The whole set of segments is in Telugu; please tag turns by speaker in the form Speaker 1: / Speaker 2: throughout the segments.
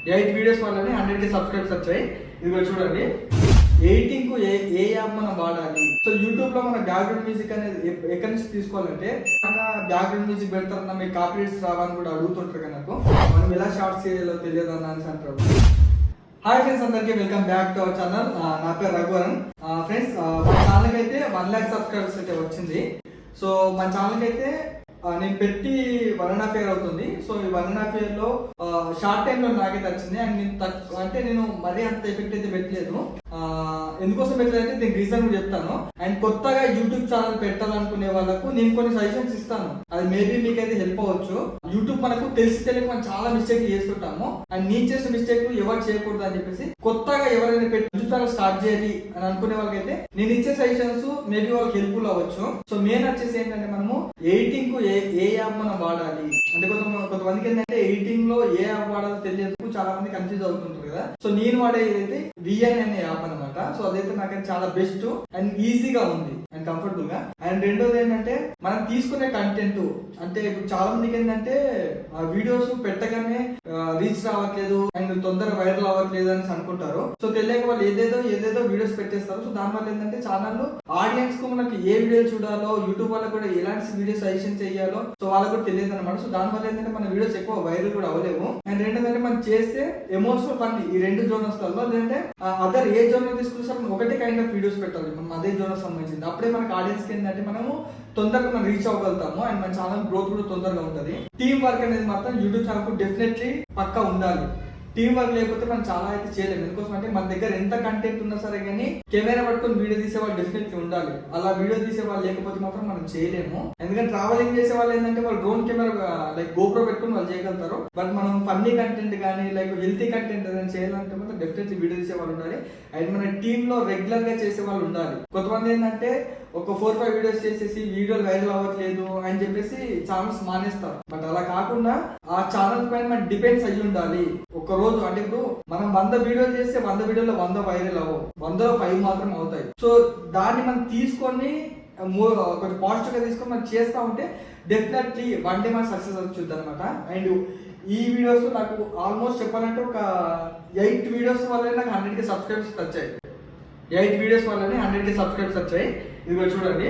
Speaker 1: 8 వీడియోస్ వల్లనే 100K సబ్స్క్రైబర్స్ వచ్చాయి. ఇది కూడా చూడండి. ఎడిటింగ్ కు ఏ యాప్ మనం వాడాలి. సో యూట్యూబ్ లో మన బ్యాక్గ్రౌండ్ మ్యూజిక్ అనేది ఎక్కడి నుంచి తీసుకోవాలంటే బ్యాక్గ్రౌండ్ మ్యూజిక్ పెడతారన్నా మీకు కాపీరైట్స్ రావని కూడా అడుగుతుంటారు కదా. నాకు మనం ఎలా షార్ట్స్ చేయాలో తెలియదు అన్న అని అంటారు. హాయ్ ఫ్రెండ్స్, అందరికీ welcome back to our channel. నా పేరు రఘువరన్. ఫ్రెండ్స్, మన ఛానల్కి అయితే 1 lakh సబ్స్క్రైబర్స్ అయితే వచ్చింది. సో మన ఛానల్కి అయితే నేను పెట్టి 1.5 year అవుతుంది. సో ఈ 1.5 year లో షార్ట్ టైమ్ లో నాకైతే వచ్చింది. అండ్ నేను మరీ అంత ఎఫెక్ట్ అయితే పెట్టలేదు. ఎందుకోసం పెట్టలేదంటే దీనికి రీజన్ కూడా చెప్తాను. అండ్ కొత్తగా యూట్యూబ్ ఛానల్ పెట్టాలనుకునే వాళ్ళకు నేను కొన్ని సజెషన్స్ ఇస్తాను. అది మేబీ మీకైతే హెల్ప్ అవ్వచ్చు. యూట్యూబ్ మనకు తెలియక మనం చాలా మిస్టేక్ చేస్తుంటాము. అండ్ నేను చేసిన మిస్టేక్ ఎవరు చేయకూడదు అని చెప్పేసి కొత్తగా ఎవరైనా యూట్యూబ్ ఛానల్ స్టార్ట్ చేయాలి అని అనుకునే వాళ్ళకైతే నేను ఇచ్చే సజెషన్స్ మేబీ వాళ్ళకి హెల్ప్ఫుల్ అవ్వచ్చు. సో మెయిన్ వచ్చేసి ఏంటంటే మనము ఎడిటింగ్ కు ఏ యాప్ మనం వాడాలి అంటే కొంతమందికి ఏంటంటే ఎడిటింగ్ లో ఏ యాప్ వాడాలో తెలియదు. చాలా మంది కన్ఫ్యూజ్ అవుతుంటారు కదా. సో నేను వాడేది అయితే విఎన్ అనే యాప్ అనమాట. సో అదైతే నాకైతే చాలా బెస్ట్ అండ్ ఈజీగా ఉంది అండ్ కంఫర్టబుల్ గా. అండ్ రెండోది ఏంటంటే మనం తీసుకునే కంటెంట్ అంటే ఇప్పుడు చాలా మందికి ఏంటంటే వీడియోస్ పెట్టగానే రీచ్ రావట్లేదు అండ్ తొందరగా వైరల్ అవ్వట్లేదు అని అనుకుంటారు. సో తెలియక వాళ్ళు ఏదేదో వీడియోస్ పెట్టేస్తారు. సో దానివల్ల ఏంటంటే ఛానల్ ఆడియన్స్ కు మనకి ఏ వీడియో చూడాలో, యూట్యూబ్ వాళ్ళకి కూడా ఎలాంటి వీడియో సజెషన్ చేయాలో సో వాళ్ళకి కూడా తెలియదు అనమాట. సో దానివల్ల ఏంటంటే మన వీడియోస్ ఎక్కువ వైరల్ కూడా అవ్వలేవు. అండ్ రెండోదంటే మనం చేస్తే ఎమోషనల్ ఫన్ ఈ రెండు జోనర్స్ లలో లేదంటే అదర్ ఏ జోనర్ తీసుకున్న ఒకటే కైండ్ ఆఫ్ వీడియోస్ పెట్టాలి మనం అదే జోనర్ సంబంధించింది. అప్పుడే మనకి ఆడియన్స్ కి ఏంటంటే మనము తొందరగా మనం రీచ్ అవ్వగలుగుతాము అండ్ మన ఛానల్ గ్రోత్ కూడా తొందరగా ఉంటుంది. టీమ్ వర్క్ అనేది మాత్రం యూట్యూబ్ ఛానల్ కు డెఫినెట్లీ పక్కా ఉండాలి. టీమ్ వర్క్ లేకపోతే మనం చాలా అయితే చేయలేము. ఎందుకోసం అంటే మన దగ్గర ఎంత కంటెంట్ ఉన్నా సరే కానీ కెమెరా పట్టుకొని వీడియో తీసే వాళ్ళు డెఫినెట్లీ ఉండాలి. అలా వీడియో తీసే వాళ్ళు లేకపోతే మాత్రం మనం చేయలేము. ఎందుకంటే ట్రావెలింగ్ చేసే వాళ్ళు ఏంటంటే వాళ్ళు డ్రోన్ కెమెరా లైక్ గోప్రో పెట్టుకుని వాళ్ళు చేయగలుగుతారు. బట్ మనం ఫన్నీ కంటెంట్ కానీ లైక్ హెల్తీ కంటెంట్ ఏదైనా చేయాలంటే మాత్రం డెఫినెట్లీ వీడియో తీసే వాళ్ళు ఉండాలి. అండ్ మన టీమ్ లో రెగ్యులర్ గా చేసే వాళ్ళు ఉండాలి. కొంతమంది ఏంటంటే ఒక 4-5 వీడియోస్ చేసేసి వీడియోలు వైరల్ అవ్వట్లేదు అని చెప్పేసి ఛానల్స్ మానేస్తారు. బట్ అలా కాకుండా ఆ ఛానల్ పైన మనం డిపెండ్స్ అయ్యి ఉండాలి. ఒక రోజు అంటే ఇప్పుడు మనం 100 వీడియోలు చేస్తే 100 వీడియోలో 100 వైరల్ అవ్వవు, 100లో 5 మాత్రం అవుతాయి. సో దాన్ని మనం తీసుకొని కొంచెం పాజిటివ్ గా తీసుకొని మనం చేస్తా ఉంటే డెఫినెట్లీ వన్ డే మన సక్సెస్ వచ్చుద్ది అనమాట. అండ్ ఈ వీడియోస్ నాకు ఆల్మోస్ట్ చెప్పాలంటే ఒక 8 వీడియోస్ వల్లనే నాకు 100K సబ్స్క్రైబర్స్ వచ్చాయి. 8 వీడియోస్ వల్లనే 100K సబ్స్క్రైబర్స్ వచ్చాయి. ఇది కూడా చూడండి.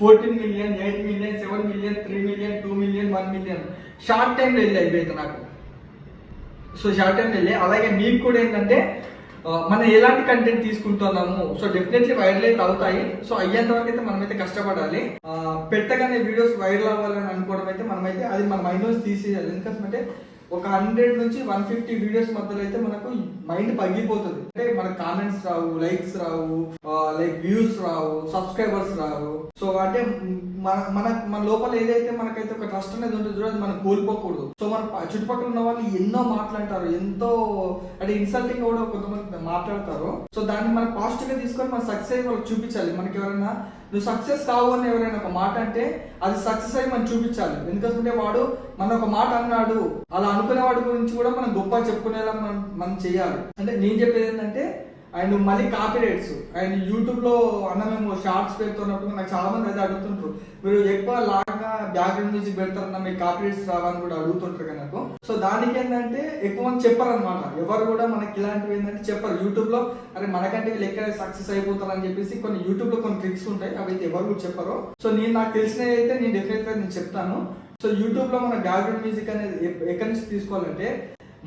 Speaker 1: 14 million, 8 million, 7 million, 3 million, 2 million, 1 million short టైంలో వెళ్ళి అయిపోయింది నాకు. సో షార్ట్ టైంలో వెళ్ళి అలాగే మీకు కూడా ఏంటంటే మనం ఎలాంటి కంటెంట్ తీసుకుంటున్నాము సో డెఫినెట్లీ వైరల్ అయితే అవుతాయి. సో అయ్యేంత వరకు అయితే మనమైతే కష్టపడాలి. పెట్టగానే వీడియోస్ వైరల్ అవ్వాలని అనుకోవడం అయితే మనమైతే అది మన మైండ్ నుంచి తీసేయాలి. ఎందుకంటే ఒక 100 నుంచి 150 వీడియోస్ మధ్యలో అయితే మనకు మైండ్ పగిలిపోతుంది. అంటే మనకు కామెంట్స్ రావు, లైక్స్ రావు, లైక్ వ్యూస్ రావు, సబ్స్క్రైబర్స్ రావు. సో అంటే మన లోపల ఏదైతే మనకైతే ఒక ట్రస్ట్ అనేది ఉంటుంది చూడండి, మనం కోల్పోకూడదు. సో మన చుట్టుపక్కల ఉన్న వాళ్ళు ఎన్నో మాట్లాడతారు, ఎంతో అంటే ఇన్సల్టింగ్ కూడా కొంతమంది మాట్లాడతారు. సో దాన్ని మనం పాజిటివ్ గా తీసుకొని మన సక్సెస్ వాళ్ళకి చూపించాలి. మనకి ఎవరైనా నువ్వు సక్సెస్ కావు అని ఎవరైనా ఒక మాట అంటే అది సక్సెస్ అయి మనం చూపించాలి. ఎందుకంటే వాడు మన ఒక మాట అన్నాడు అలా అనుకునే వాడి గురించి కూడా మనం గొప్ప చెప్పుకునేలా మనం చేయాలి. అంటే నేను చెప్పేది ఏంటంటే అండ్ మళ్ళీ కాపీరైట్స్ అండ్ యూట్యూబ్ లో మేము షార్ట్స్ పెడుతున్నప్పుడు నాకు చాలా మంది అయితే అడుగుతుంటారు, మీరు ఎక్కువ లాగా బ్యాక్గ్రౌండ్ మ్యూజిక్ పెడతారన్నా మీకు కాపీరైట్స్ రావని కూడా అడుగుతుంటారు కదా నాకు. సో దానికి ఏంటంటే ఎక్కువ మంది చెప్పరు అనమాట. ఎవరు కూడా మనకి ఇలాంటివి ఏంటంటే చెప్పరు యూట్యూబ్ లో. అరే మనకంటే వీళ్ళు ఎక్కడ సక్సెస్ అయిపోతారు అని చెప్పేసి కొన్ని యూట్యూబ్ లో కొన్ని ట్రిక్స్ ఉంటాయి, అవి అయితే ఎవరు కూడా చెప్పరు. సో నాకు తెలిసినవి అయితే నేను డెఫినెట్ గా నేను చెప్తాను. సో యూట్యూబ్ లో మన బ్యాక్గ్రౌండ్ మ్యూజిక్ అనేది ఎక్కడి నుంచి తీసుకోవాలంటే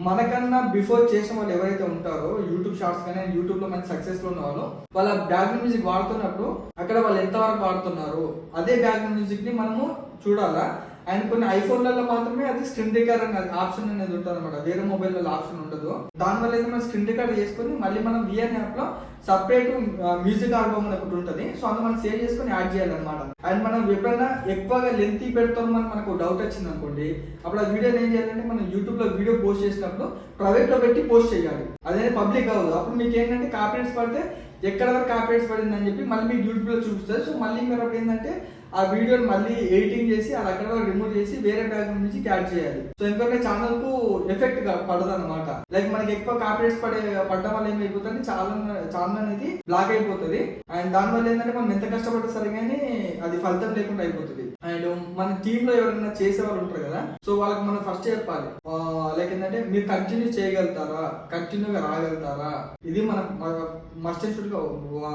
Speaker 1: మనకన్నా బిఫోర్ చేసిన వాళ్ళు ఎవరైతే ఉంటారో యూట్యూబ్ షార్ట్స్ కానీ యూట్యూబ్ లో మంచి సక్సెస్ లో ఉన్న వాళ్ళు వాళ్ళ బ్యాక్గ్రౌండ్ మ్యూజిక్ వాడుతున్నప్పుడు అక్కడ వాళ్ళు ఎంతవరకు వాడుతున్నారు అదే బ్యాక్గ్రౌండ్ మ్యూజిక్ ని మనము చూడాలా. అండ్ కొన్ని ఐఫోన్లలో మాత్రమే అది స్క్రీన్ రికార్డ్ అనేది ఆప్షన్ అనేది ఉంటుంది అనమాట. వేరే మొబైల్లో ఆప్షన్ ఉండదు. దానివల్ల అయితే మనం స్క్రీన్ రికార్డ్ చేసుకుని మళ్ళీ మనం విఎన్ యాప్ లో సపరేట్ మ్యూజిక్ ఆల్బమ్ ఒకటి ఉంటుంది. సో అందులో మనం సేవ్ చేసుకుని యాడ్ చేయాలన్నమాట. అండ్ మనం ఎప్పుడైనా ఎక్కువగా లెంతీ పెడతామని మనకు డౌట్ వచ్చింది అనుకోండి, అప్పుడు ఆ వీడియోని ఏం చేయాలంటే మనం యూట్యూబ్ లో వీడియో పోస్ట్ చేసినప్పుడు ప్రైవేట్ లో పెట్టి పోస్ట్ చేయాలి. అదే పబ్లిక్ అవ్వదు. అప్పుడు మీకు ఏంటంటే కాపీరైట్స్ పడితే ఎక్కడ వరకు కాపీరైట్స్ పడింది అని చెప్పి మళ్ళీ మీకు యూట్యూబ్ లో చూపిస్తారు. సో మళ్ళీ మీరు అప్పుడు ఏంటంటే ఆ వీడియోని మళ్ళీ ఎడిటింగ్ చేసి అది అక్కడ రిమూవ్ చేసి వేరే బ్యాక్గ్రౌండ్ నుంచి క్యాచ్ చేయాలి. సో ఎందుకంటే ఛానల్ కు ఎఫెక్ట్ పడదు అనమాట. లైక్ మనకి ఎక్కువ కాపీరైట్స్ పడడం వల్ల ఏమైపోతుంది, ఛానల్ అనేది బ్లాక్ అయిపోతుంది. అండ్ దానివల్ల ఏంటంటే మనం ఎంత కష్టపడ్డా సరే కానీ అది ఫలితం లేకుండా అయిపోతుంది. అండ్ మన టీమ్ లో ఎవరైనా చేసే వాళ్ళు ఉంటారు కదా, సో వాళ్ళకి మనం ఫస్ట్ చెప్పాలి లైక్ ఏంటంటే మీరు కంటిన్యూ చేయగలుగుతారా, కంటిన్యూగా రాగలుగుతారా. ఇది మన మస్ట్ అండ్ షుడ్ గా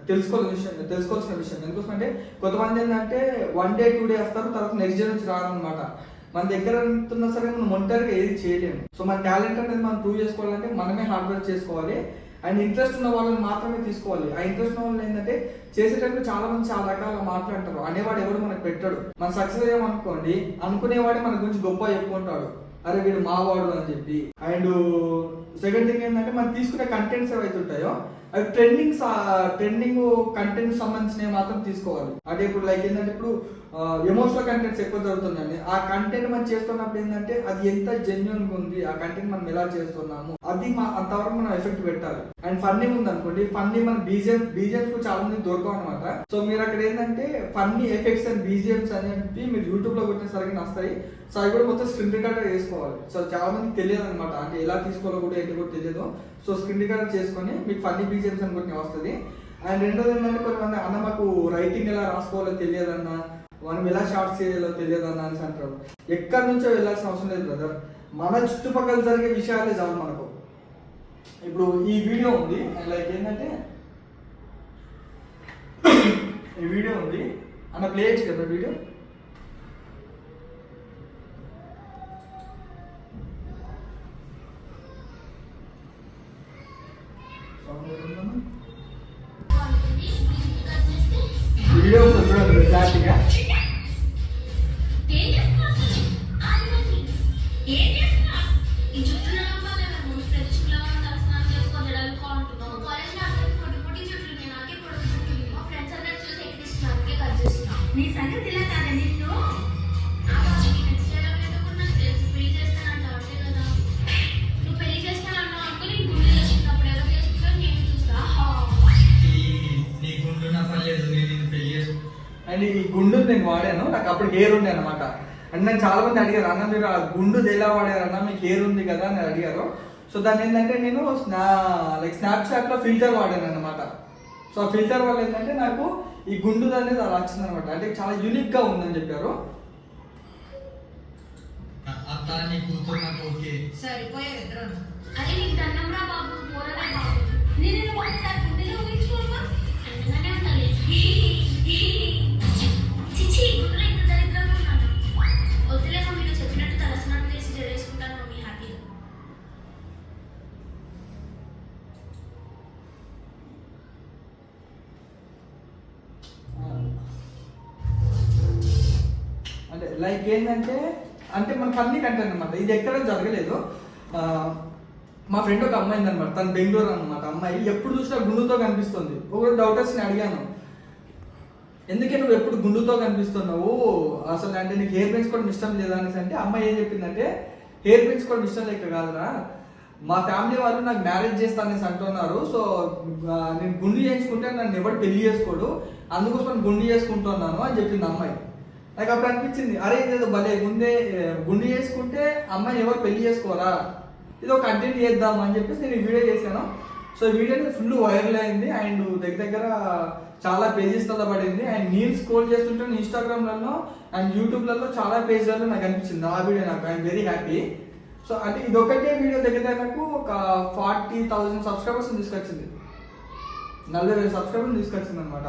Speaker 1: తెలుసుకోవాల్సిన విషయం. ఎందుకోసం అంటే కొంతమంది ఏంటంటే 1 day 2 day వస్తారు, తర్వాత నెక్స్ట్ డే నుంచి రారనమాట. మన దగ్గర ఉంటున్నా సరే మనం ఒంటరిగా ఏది చేయలేము. సో మన టాలెంట్ అనేది మనం ప్రూవ్ చేసుకోవాలంటే మనమే హార్డ్ వర్క్ చేసుకోవాలి. అండ్ ఇంట్రెస్ట్ ఉన్న వాళ్ళని మాత్రమే తీసుకోవాలి. ఆ ఇంట్రెస్ట్ ఉన్న వాళ్ళు ఏంటంటే చేసేటప్పుడు చాలా మంది చాలా రకాలుగా మాట్లాడతారు. అనేవాడు ఎవడు మనకు పెట్టాడు. మనం సక్సెస్ అయ్యామనుకోండి, అనుకునేవాడే మన గురించి గొప్ప చెప్పుకుంటాడు, అరే వీడు మావాడు అని చెప్పి. అండ్ సెకండ్ థింగ్ ఏంటంటే మనం తీసుకునే కంటెంట్స్ ఏవైతే ఉంటాయో అవి ట్రెండింగ్ కంటెంట్ సంబంధించినవి మాత్రం తీసుకోవాలి. అంటే ఇప్పుడు లైక్ ఏంటంటే ఇప్పుడు ఎమోషనల్ కంటెంట్స్ ఎక్కువ జరుగుతుందండి. ఆ కంటెంట్ మనం చేస్తున్నప్పుడు ఏంటంటే అది ఎంత జెన్యున్ గా ఉంది, ఆ కంటెంట్ మనం ఎలా చేస్తున్నాము అది అంతవరకు మనం ఎఫెక్ట్ పెట్టాలి. అండ్ ఫన్నీ ఉంది అనుకోండి, ఫన్నీ మన బీజిఎమ్స్ చాలా మంది దొరకవు అనమాట. సో మీరు అక్కడ ఏంటంటే ఫన్నీ ఎఫెక్ట్స్ అండ్ బీజిఎమ్స్ అనేవి మీరు యూట్యూబ్ లో కొట్టిన సరిగ్గా వస్తాయి. సో అవి కూడా మొత్తం స్క్రీన్ రికార్డర్ చేసుకోవాలి. సో చాలా మందికి తెలియదు అనమాట, అంటే ఎలా తీసుకోవాలో కూడా ఏంటి కూడా తెలియదు. సో స్క్రీన్ రికార్డర్ చేసుకొని మీకు ఫన్నీ బీజిఎమ్స్ అనుకుంటే వస్తుంది. అండ్ రెండోది ఏంటంటే కొంతమంది అన్న మాకు రైటింగ్ ఎలా రాసుకోవాలో తెలియదన్నా, మనం ఎలా షార్ట్స్ చేయాలో తెలియదన్నా అని అంటారు. ఎక్కడి నుంచో వెళ్ళాల్సిన అవసరం లేదు బ్రదర్, మన చుట్టుపక్కల జరిగే విషయాలే చాలు మనకు. ఇప్పుడు ఈ వీడియో ఉంది, లైక్ ఏంటంటే ఈ వీడియో ఉంది అన్న, ప్లే చేయొచ్చు కదా వీడియో. వీడియో చూడండి క్లారిటీగా.
Speaker 2: నీ సంగతి ఇలా కాదా నిన్ను
Speaker 1: అండ్ ఈ గుండు నేను వాడాను, నాకు అప్పుడు హెయిర్ ఉండే అనమాట. అండ్ నేను చాలా మంది అడిగారు, అన్న మీరు ఆ గుండు ఎలా వాడారు అన్న, మీకు హెయిర్ ఉంది కదా అని అడిగారు. సో దాన్ని ఏంటంటే నేను స్నాప్చాట్ లో ఫిల్టర్ వాడాను అనమాట. సో ఆ ఫిల్టర్ వల్ల ఏంటంటే నాకు ఈ గుండు అనేది అలా వచ్చింది అనమాట. అంటే చాలా యూనిక్ గా ఉందని చెప్పారు. అంటే లైక్ ఏంటంటే అంటే మన ఫన్నీ కంటెంట్ అనమాట. ఇది ఎక్కడ జరగలేదు. మా ఫ్రెండ్ ఒక అమ్మాయి అనమాట, తను బెంగళూరు అనమాట. అమ్మాయి ఎప్పుడు చూసినా గుండుతో కనిపిస్తుంది. ఒక డౌటర్స్ ని అడిగాను, ఎందుకే నువ్వు ఎప్పుడు గుండుతో కనిపిస్తున్నావు అసలు, అంటే నీకు హెయిర్ పెంచుకోవడం ఇష్టం లేదా అనేసి. అంటే అమ్మాయి ఏం చెప్పిందంటే, హెయిర్ పెంచుకోవడం ఇష్టం లేక కాదురా, మా ఫ్యామిలీ వాళ్ళు నాకు మ్యారేజ్ చేస్తా అనేసి అంటున్నారు. సో నేను గుండు చేయించుకుంటే నన్ను ఎవరు పెళ్లి చేసుకోడు, అందుకోసం నేను గుండు చేసుకుంటున్నాను అని చెప్పింది అమ్మాయి. నాకు అప్పుడు అనిపించింది, అరే ఇదేదో భలే ముందే గుండు చేసుకుంటే అమ్మాయిని ఎవరు పెళ్లి చేసుకోరా, ఇది ఒక కంటెంట్ చేద్దాం అని చెప్పేసి నేను ఈ వీడియో చేశాను. సో ఈ వీడియో ఫుల్ వైరల్ అయింది. అండ్ దగ్గర చాలా పేజెస్లలో పడింది. అండ్ నేను స్క్రోల్ చేస్తుంటే ఇన్స్టాగ్రామ్లలో అండ్ యూట్యూబ్లలో చాలా పేజ్లలో నాకు అనిపించింది ఆ వీడియో. నాకు ఐఎమ్ వెరీ హ్యాపీ. సో అంటే ఇది ఒకటే వీడియో దగ్గర నాకు ఒక 40,000 సబ్స్క్రైబర్స్ తీసుకొచ్చింది, 40,000 సబ్స్క్రైబర్స్ తీసుకొచ్చింది అనమాట.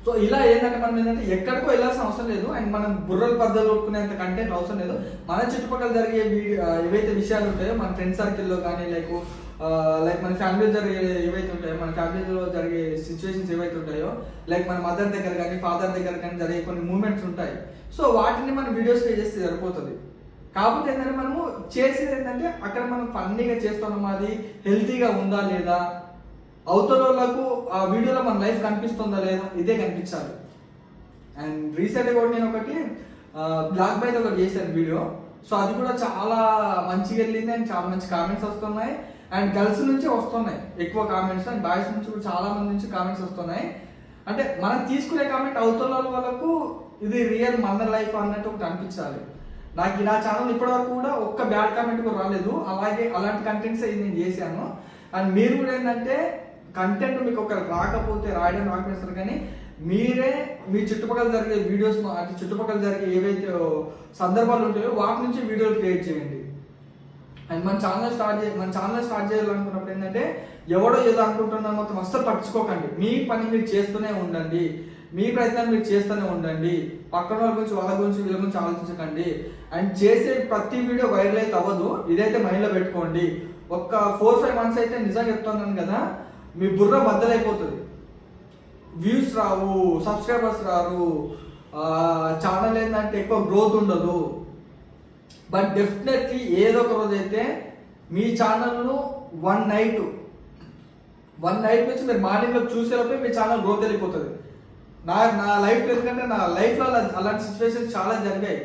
Speaker 1: సో ఇలా ఏంటంటే మనం ఏంటంటే ఎక్కడికో వెళ్ళాల్సిన అవసరం లేదు. అండ్ మనం బుర్రల పద్ధతులు కొట్టుకునేంత కంటెంట్ అవసరం లేదు. మన చుట్టుపక్కల జరిగే ఏవైతే విషయాలు ఉంటాయో మన ఫ్రెండ్ సర్కిల్లో కానీ లైక్ మన ఫ్యామిలీలో జరిగే ఏవైతే ఉంటాయో, మన ఫ్యామిలీలో జరిగే సిచ్యువేషన్స్ ఏవైతే ఉంటాయో, లైక్ మన మదర్ దగ్గర కానీ ఫాదర్ దగ్గర కానీ జరిగే కొన్ని మూమెంట్స్ ఉంటాయి. సో వాటిని మనం వీడియోస్ చేస్తే సరిపోతుంది. కాకపోతే ఏంటంటే మనము చేసేది ఏంటంటే అక్కడ మనం ఫన్నీగా చేస్తున్నాం, అది హెల్తీగా ఉందా లేదా, అవతలకు ఆ వీడియోలో మన లైఫ్ కనిపిస్తుందా లేదా, ఇదే కనిపించాలి. అండ్ రీసెంట్గా కూడా నేను ఒకటి బ్లాక్ బైట్ ఒకటి చేశాను వీడియో. సో అది కూడా చాలా మంచిగా వెళ్ళింది అండ్ చాలా మంచి కామెంట్స్ వస్తున్నాయి. అండ్ గర్ల్స్ నుంచి వస్తున్నాయి ఎక్కువ కామెంట్స్, అండ్ బాయ్స్ నుంచి కూడా చాలా మంది నుంచి కామెంట్స్ వస్తున్నాయి. అంటే మనం తీసుకునే కామెంట్ అవతల వాళ్ళకు ఇది రియల్ మన లైఫ్ అన్నట్టు ఒకటి అనిపించాలి. నాకు నా ఛానల్ ఇప్పటివరకు కూడా ఒక్క బ్యాడ్ కామెంట్ కూడా రాలేదు. అలాగే అలాంటి కంటెంట్స్ నేను చేశాను. అండ్ మీరు కూడా ఏంటంటే కంటెంట్ మీకు ఒక రాకపోతే రాయడం రాకపోతే కానీ మీరే మీ చుట్టుపక్కల జరిగే వీడియోస్ అంటే చుట్టుపక్కల జరిగే ఏవైతే సందర్భాలు ఉంటాయో వాటి నుంచి వీడియోలు క్రియేట్ చేయండి. అండ్ మన ఛానల్ స్టార్ట్ చేయాలనుకున్నప్పుడు ఏంటంటే ఎవడో ఏదో అనుకుంటున్నా మొత్తం అస్సలు పట్టించుకోకండి. మీ పని మీరు చేస్తూనే ఉండండి, మీ ప్రయత్నాలు మీరు చేస్తూనే ఉండండి. పక్కన వాళ్ళ గురించి వాళ్ళ గురించి వీళ్ళ గురించి ఆలోచించకండి. అండ్ చేసే ప్రతి వీడియో వైరల్ అయితే అవ్వదు, ఇదైతే మైండ్లో పెట్టుకోండి. ఒక 4-5 months అయితే నిజంగా చెప్తున్నాను కదా, మీ బుర్ర బద్దలైపోతుంది. వ్యూస్ రావు, సబ్స్క్రైబర్స్ రారు, ఛానల్ ఏంటంటే ఎక్కువ గ్రోత్ ఉండదు. బట్ డెఫినెట్లీ ఏదో ఒక రోజు అయితే మీ ఛానల్ను వన్ నైట్ నుంచి మీరు మార్నింగ్లో చూసేలోపే మీ ఛానల్ గ్రోత్ వెళ్ళిపోతుంది. నా లైఫ్లో ఎందుకంటే నా లైఫ్లో అలాంటి సిచ్యువేషన్స్ చాలా జరిగాయి.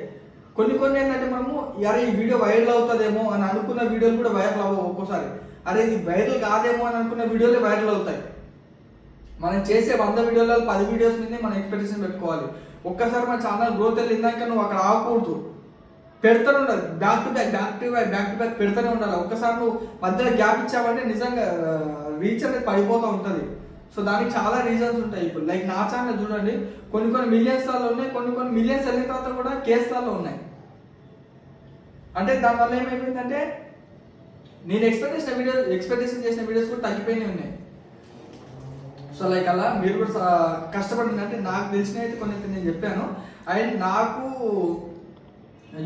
Speaker 1: కొన్ని ఏంటంటే మనము అరే ఈ వీడియో వైరల్ అవుతుందేమో అని అనుకున్న వీడియోలు కూడా వైరల్ అవ్వవు. ఒక్కోసారి అరే ఇది వైరల్ కాదేమో అని అనుకున్న వీడియోలే వైరల్ అవుతాయి. మనం చేసే 100 వీడియోలలో 10 వీడియోస్ మీద మనం ఎక్స్పెక్టేషన్ పెట్టుకోవాలి. ఒక్కసారి మన ఛానల్ గ్రోత్ వెళ్ళిందాక నువ్వు అక్కడ ఆగకూడదు, పెడతానే ఉండాలి. బ్యాక్ టు బ్యాక్ పెడతానే ఉండాలి. ఒక్కసారి నువ్వు మధ్యలో గ్యాప్ ఇచ్చావంటే నిజంగా రీచ్ అనేది పడిపోతూ ఉంటుంది. సో దానికి చాలా రీజన్స్ ఉంటాయి. ఇప్పుడు లైక్ నా ఛానల్ చూడండి, కొన్ని మిలియన్స్ స్థాయిలో ఉన్నాయి, కొన్ని మిలియన్స్ వెళ్ళిన తర్వాత కూడా కేస్ స్థాయిలో ఉన్నాయి. అంటే దానివల్ల ఏమైపోయిందంటే నేను ఎక్స్పెక్టేషన్ చేసిన వీడియోస్ కూడా తగ్గిపోయినాయి ఉన్నాయి. సో లైక్ అలా మీరు కూడా కష్టపడింది. అంటే నాకు తెలిసిన అయితే కొన్ని నేను చెప్పాను. అండ్ నాకు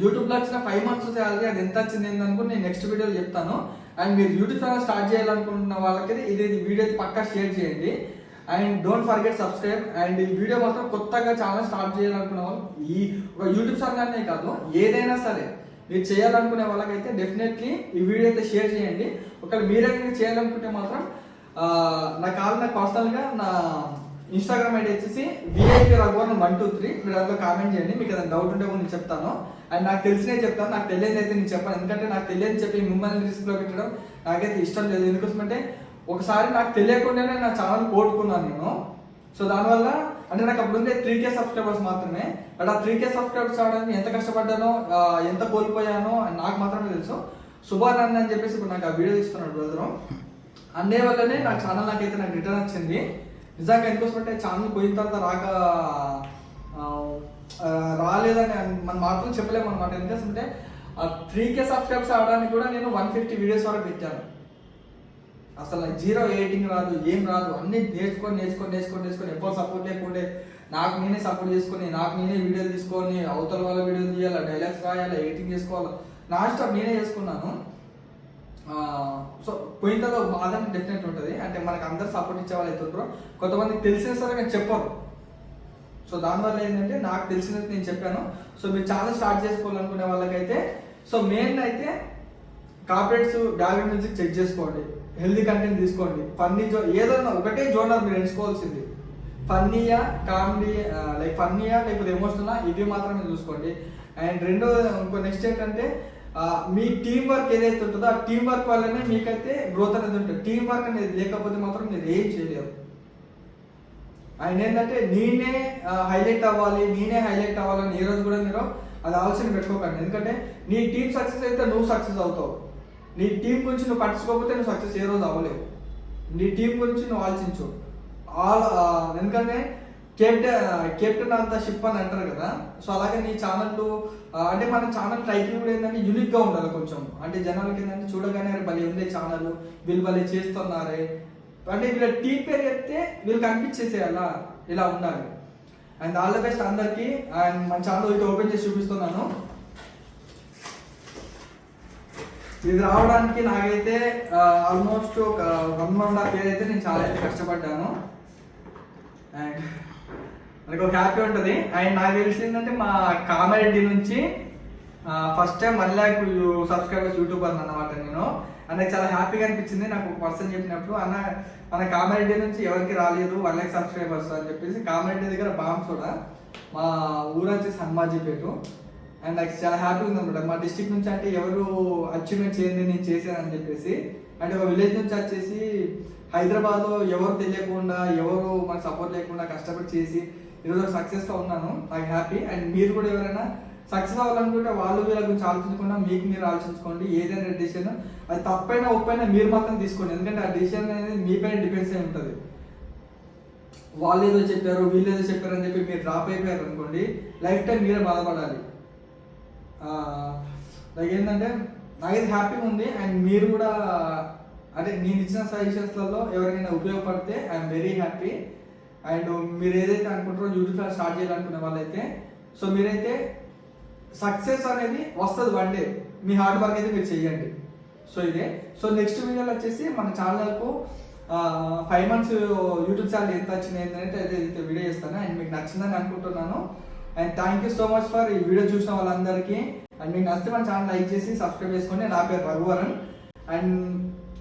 Speaker 1: యూట్యూబ్లో వచ్చిన 5 months శాలరీ అది ఎంత వచ్చింది ఏందనుకుని నేను నెక్స్ట్ వీడియోలో చెప్తాను. అండ్ మీరు యూట్యూబ్ ఛానల్ స్టార్ట్ చేయాలనుకుంటున్న వాళ్ళకైతే ఇది వీడియో పక్కా షేర్ చేయండి. And don't forget subscribe. And ఈ వీడియో మాత్రం కొత్తగా ఛానల్ స్టార్ట్ చేయాలనుకున్న వాళ్ళు, ఈ ఒక యూట్యూబ్ ఛానల్ అనే కాదు ఏదైనా సరే మీరు చేయాలనుకునే వాళ్ళకైతే డెఫినెట్లీ ఈ వీడియో అయితే షేర్ చేయండి. ఒకవేళ మీరే చేయాలనుకుంటే మాత్రం నాకు పర్సనల్గా నా ఇన్స్టాగ్రామ్ ఐడి వచ్చేసి VIP Raghuvaran 123 మీరు అందులో కామెంట్ చేయండి. మీకు ఏదైనా డౌట్ ఉంటే నేను చెప్తాను. అండ్ నాకు తెలిసినవి చెప్తాను, నాకు తెలియదు అయితే నేను చెప్పాను. ఎందుకంటే నాకు తెలియని చెప్పి మిమ్మల్ని రిస్క్లో పెట్టడం నాకైతే ఇష్టం లేదు. ఎందుకోసమంటే ఒకసారి నాకు తెలియకుండానే నా ఛానల్ పోగొట్టుకున్నాను నేను. సో దానివల్ల అంటే నాకు అప్పుడు ఉండే 3K సబ్స్క్రైబర్స్ మాత్రమే. బట్ ఆ 3K సబ్స్క్రైబర్స్ అవడానికి ఎంత కష్టపడ్డానో ఎంత కోల్పోయానో నాకు మాత్రమే తెలుసు. సుభాన్ అని చెప్పేసి ఇప్పుడు నాకు ఆ వీడియో ఇస్తున్నాడు బ్రదరు. అన్నే వల్లనే నా ఛానల్ నాకైతే నాకు రిటర్న్ వచ్చింది. నిజంగా ఎందుకోసమంటే ఛానల్ పోయిన తర్వాత రాలేదని మన మాటలు చెప్పలేము అనమాట. ఎందుకంటే 3K సబ్స్క్రైబర్స్ అవడానికి కూడా నేను 150 వీడియోస్ వరకు పెట్టాను. అసలు నాకు 0 ఎడిటింగ్ రాదు, ఏం రాదు, అన్ని నేర్చుకొని ఎప్పుడు సపోర్ట్ లేకుంటే నాకు నేనే సపోర్ట్ చేసుకొని నాకు నేనే వీడియోలు తీసుకొని అవతల వాళ్ళ వీడియోలు తీయాలి, డైలాగ్స్ రాయాలి, ఎడిటింగ్ చేసుకోవాలి, నా స్టాప్ నేనే చేసుకున్నాను. సో పోయిన తర్వాత బాధ డెఫినెట్ ఉంటుంది. అంటే మనకు అందరు సపోర్ట్ ఇచ్చే వాళ్ళు అవుతుంటారు, కొంతమందికి తెలిసిన సరే నేను చెప్పరు. సో దానివల్ల ఏంటంటే నాకు తెలిసినది నేను చెప్పాను. సో మీరు ఛానల్ స్టార్ట్ చేసుకోవాలనుకునే వాళ్ళకైతే సో మెయిన్ అయితే కార్పొరేట్స్ బ్యాక్గ్రౌండ్ మ్యూజిక్ చెక్ చేసుకోండి, హెల్దీ కంటెంట్ తీసుకోండి, ఫన్నీ ఏదన్నా ఒకటే జోనర్ మీరు ఎంచుకోవాల్సింది. ఫన్నీయా, కామెడీ, లైక్ ఫన్నీయా లేకపోతే ఎమోషనలా, ఇవి మాత్రమే చూసుకోండి. అండ్ రెండో ఇంకో నెక్స్ట్ ఏంటంటే మీ టీం వర్క్ ఏదైతే ఉంటుందో ఆ టీం వర్క్ వల్లనే మీకైతే గ్రోత్ అనేది ఉంటుంది. టీం వర్క్ అనేది లేకపోతే మాత్రం మీరు ఏం చేయలేరు. ఆయన ఏంటంటే నేనే హైలైట్ అవ్వాలని ఏ రోజు కూడా మీరు అది ఆలోచన పెట్టుకోకండి. ఎందుకంటే నీ టీం సక్సెస్ అయితే నువ్వు సక్సెస్ అవుతావు. నీ టీం గురించి నువ్వు పట్టించుకోకపోతే నువ్వు సక్సెస్ ఏ రోజు అవ్వలేవు. నీ టీం గురించి నువ్వు ఆలోచించు. ఎందుకంటే కెప్టెన్ ఆఫ్ ద షిప్ అని అంటారు కదా. సో అలాగే నీ ఛానల్ అంటే మన ఛానల్ టైటిల్ కూడా ఏంటంటే యూనిక్గా ఉండాలి కొంచెం. అంటే జనాలకి ఏంటంటే చూడగానే భలే ఉంది ఛానల్, వీళ్ళు భలే చేస్తున్నారే అంటే వీళ్ళ టీం పేరు చెప్తే వీళ్ళకి అనిపించేసేయాలా, ఇలా ఉండాలి. అండ్ ఆల్ ద బెస్ట్ అందరికి. అండ్ మన ఛానల్ అయితే ఓపెన్ చేసి చూపిస్తున్నాను. ఇది రావడానికి నాకైతే ఆల్మోస్ట్ ఒక 1.5 year అయితే నేను చాలా అయితే కష్టపడ్డాను. అండ్ మనకు ఒక హ్యాపీ ఉంటుంది. అండ్ నాకు తెలిసిందంటే మా కామారెడ్డి నుంచి first time 1 lakh subscribers YouTuber అన్నమాట నేను. నాకు చాలా హ్యాపీగా అనిపించింది. నాకు ఒక పర్సన్ చెప్పినప్పుడు అన్న మన కామారెడ్డి నుంచి ఎవరికి రాలేదు 1 lakh సబ్స్క్రైబర్స్ అని చెప్పేసి. కామారెడ్డి దగ్గర బాంసోడ, మా ఊరు వచ్చేసి హనుమాజీపేట. అండ్ నాకు చాలా హ్యాపీ ఉంది అనమాట. మా డిస్ట్రిక్ట్ నుంచి అంటే ఎవరు అచీవ్మెంట్ చేయండి నేను చేశానని చెప్పేసి, అంటే ఒక విలేజ్ నుంచి వచ్చేసి హైదరాబాద్లో ఎవరు తెలియకుండా ఎవరు మనకు సపోర్ట్ లేకుండా కష్టపడి చేసి ఈరోజు సక్సెస్గా ఉన్నాను. నాకు హ్యాపీ. అండ్ మీరు కూడా ఎవరైనా సక్సెస్ అవ్వాలనుకుంటే వాళ్ళు వీళ్ళ గురించి ఆలోచించకుండా మీకు మీరు ఆలోచించుకోండి. ఏదైనా డెసిషన్ అది తప్పైనా ఒప్పైనా మీరు మాత్రం తీసుకోండి. ఎందుకంటే ఆ డెసిషన్ అనేది మీపైన డిపెండ్స్ అయి ఉంటుంది. వాళ్ళు ఏదో చెప్పారు వీళ్ళు ఏదో చెప్పారు అని చెప్పి మీరు డ్రాప్ అయిపోయారు అనుకోండి, లైఫ్ టైం మీరే బాధపడాలి. లైక్ ఏంటంటే నాకైతే హ్యాపీగా ఉంది. అండ్ మీరు కూడా అంటే నేను ఇచ్చిన సజెషన్స్లలో ఎవరికైనా ఉపయోగపడితే ఐఎమ్ వెరీ హ్యాపీ. అండ్ మీరు ఏదైతే అనుకుంటారో యూట్యూబ్లో స్టార్ట్ చేయాలనుకునే వాళ్ళైతే, సో మీరైతే సక్సెస్ అనేది వస్తుంది వన్ డే. మీ హార్డ్ వర్క్ అయితే మీరు చేయండి. సో ఇదే. సో నెక్స్ట్ వీడియోలో వచ్చేసి మన ఛానల్కు 5 months యూట్యూబ్ ఛానల్ ఎంత వచ్చింది ఏంటంటే అయితే వీడియో చేస్తాను. అండ్ మీకు నచ్చిందని అనుకుంటున్నాను. And thank you so much for ఈ వీడియో చూసిన వాళ్ళందరికీ. అండ్ మీకు నచ్చితే మన ఛానల్ లైక్ చేసి సబ్స్క్రైబ్ చేసుకోండి. నా పేరు రఘువరన్. అండ్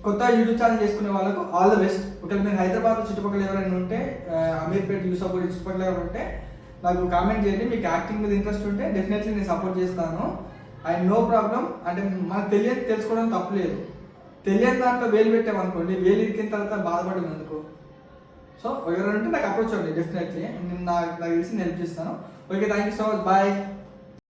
Speaker 1: కొత్త యూట్యూబ్ ఛానల్ చేసుకునే వాళ్ళకు ఆల్ ద బెస్ట్. ఒకవేళ మీరు హైదరాబాద్ చుట్టుపక్కల ఎవరైనా ఉంటే, అమీర్పేట యూసఫ్ చుట్టుపక్కల ఎవరైనా ఉంటే నాకు కామెంట్ చేయండి. మీకు యాక్టింగ్ మీద ఇంట్రెస్ట్ ఉంటే డెఫినెట్లీ నేను సపోర్ట్ చేస్తాను. And no problem. అంటే మనకు తెలుసుకోవడం తప్పలేదు. తెలియని దాంట్లో వేలు పెట్టామనుకోండి, వేలు ఇరికిన తర్వాత బాధపడడం ఎందుకు? సో ఎవరైనా ఉంటే నాకు అప్రోచ్ అవ్వండి డెఫినెట్లీ. నేను నాకు తెలిసి హెల్ప్ చేస్తాను. Okay, thank you so much. Bye.